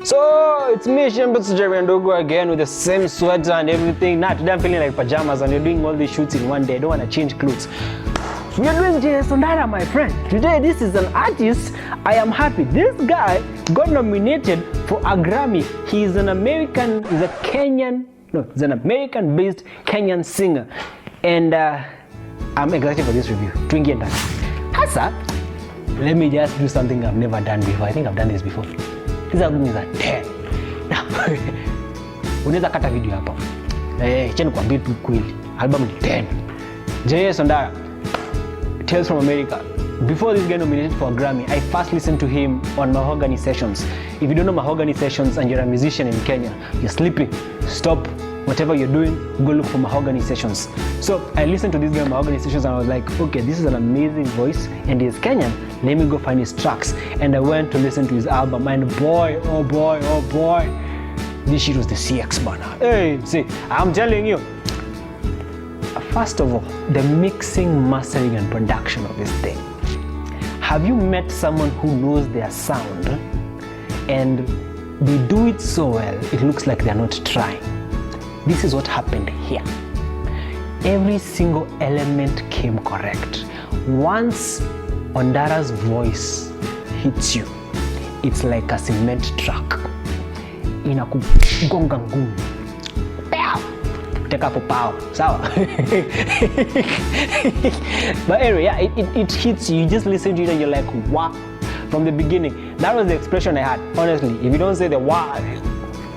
So it's me, Shambutsu Jerry and Dogo again with the same sweater and everything. Now today I'm feeling like pajamas and you're doing all these shoots in one day. I don't want to change clothes. We are doing J.S Ondara, my friend. Today this is an artist. I am happy. This guy got nominated for a Grammy. He's an American, he's an American-based Kenyan singer. And I'm excited for this review. Twingie and Hasa, let me just do something I've never done before. I think I've done this before. This album is a 10. Now, unaweza kata video hapa. Cheni kuambia tu kweli. Album ni 10. J.S Ondara, Tales from America. Before this guy nominated for a Grammy, I first listened to him on Mahogany Sessions. If you don't know Mahogany Sessions and you're a musician in Kenya, you're sleeping, stop whatever you're doing, go look for Mahogany Sessions. So I listened to this guy on Mahogany Sessions and I was like, okay, this is an amazing voice and he's Kenyan. Let me go find his tracks. And I went to listen to his album and boy, oh boy, this shit was the CX banner. Hey, see, I'm telling you. First of all, the mixing, mastering and production of this thing. Have you met someone who knows their sound and they do it so well, it looks like they're not trying? This is what happened here. Every single element came correct. Once Ondara's voice hits you, it's like a cement truck. Inakugonga ngumu. Pow! Take up a pow. Sawa. But anyway, yeah, it hits you. You just listen to it and you're like, wow. From the beginning. That was the expression I had. Honestly, if you don't say the wow,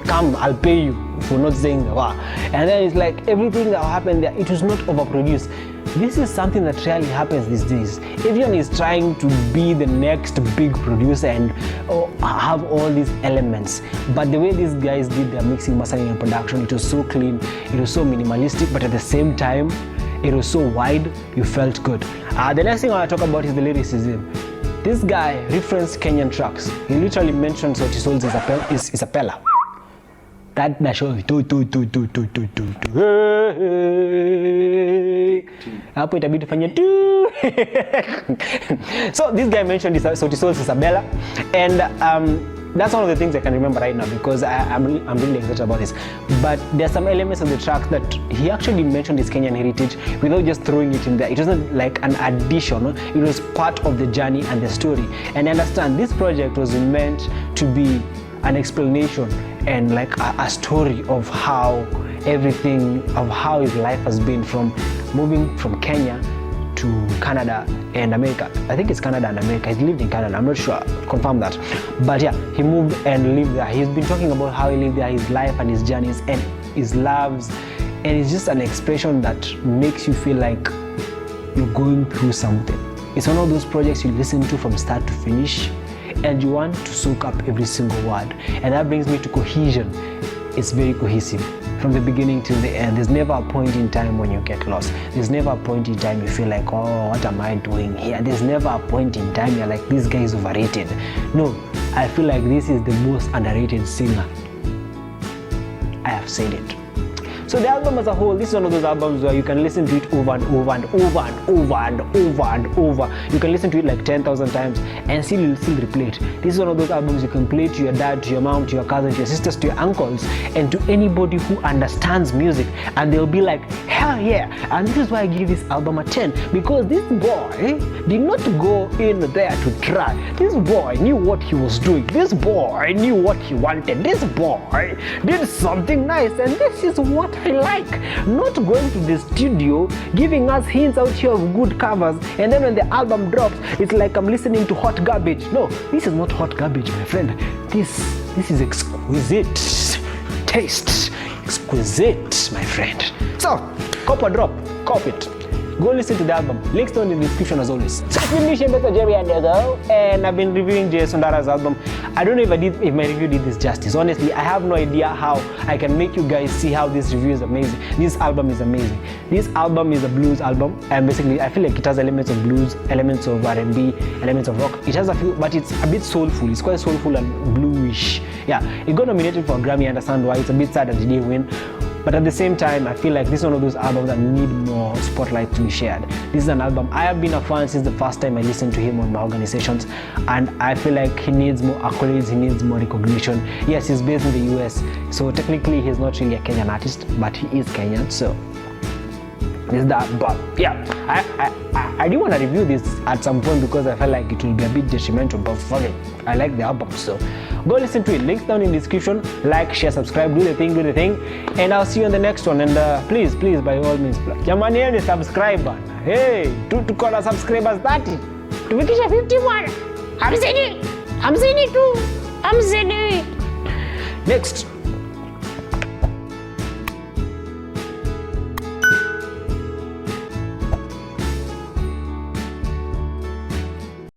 come, I'll pay you for not saying the wow. And then it's like everything that happened there, it was not overproduced. This is something that rarely happens these days. Everyone is trying to be the next big producer and have all these elements. But the way these guys did their mixing, mastering and production, it was so clean, it was so minimalistic, but at the same time, it was so wide, you felt good. The next thing I want to talk about is the lyricism. This guy referenced Kenyan tracks. He literally mentioned Sauti Sol's Isabella. That shows hapo itabidi tufanye tu. So this guy mentioned Sauti Sol's Isabella and that's one of the things I can remember right now because I'm really excited about this. But there's some elements of the track that he actually mentioned his Kenyan heritage without just throwing it in there. It wasn't like an addition, it was part of the journey and the story. And I understand this project was meant to be an explanation and like a story of how everything, of how his life has been from moving from Kenya to Canada and America. I think it's Canada and America. He lived in Canada. I'm not sure. Confirm that. But yeah, he moved and lived there. He's been talking about how he lived there, his life and his journeys and his loves. And it's just an expression that makes you feel like you're going through something. It's one of those projects you listen to from start to finish and you want to soak up every single word. And that brings me to cohesion. It's very cohesive. From the beginning till the end, there's never a point in time when you get lost. There's never a point in time you feel like, oh, what am I doing here? There's never a point in time you're like, this guy is overrated. No, I feel like this is the most underrated singer. I have said it. So the album as a whole, this is one of those albums where you can listen to it over and over and over and over and over and over. You can listen to it like 10,000 times and still replay it. This is one of those albums you can play to your dad, to your mom, to your cousin, to your sisters, to your uncles, and to anybody who understands music. And they'll be like, hell yeah. And this is why I give this album a 10. Because this boy did not go in there to try. This boy knew what he was doing. This boy knew what he wanted. This boy did something nice. And this is what I like. Not going to the studio, giving us hints out here of good covers, and then when the album drops, it's like I'm listening to hot garbage. No, this is not hot garbage, my friend. This is exquisite taste. Exquisite, my friend. So, cop or drop, cop it. Go listen to the album. Links down in the description as always. So it's me, J.S Ondara, and I've been reviewing J.S Ondara's album. I don't know if my review did this justice. Honestly, I have no idea how I can make you guys see how this review is amazing. This album is amazing. This album is a blues album, and basically I feel like it has elements of blues, elements of R&B, elements of rock. It has a few, but it's a bit soulful. It's quite soulful and bluish. Yeah, it got nominated for a Grammy. I understand why. It's a bit sad that it didn't win. But at the same time, I feel like this is one of those albums that need more spotlight to be shared. This is an album I have been a fan since the first time I listened to him on my organizations, and I feel like he needs more accolades, he needs more recognition. Yes, he's based in the US, so technically he's not really a Kenyan artist, but he is Kenyan, so is that. But yeah, I do want to review this at some point because I felt like it will be a bit detrimental, but fuck it, I like the album, so go listen to it. Links down in the description. Like, share, subscribe, do the thing, and I'll see you on the next one. And please by all means, jamani, any subscriber, hey, tuko na subscribers 30 tufikisha 51. I'm saying it too. Next.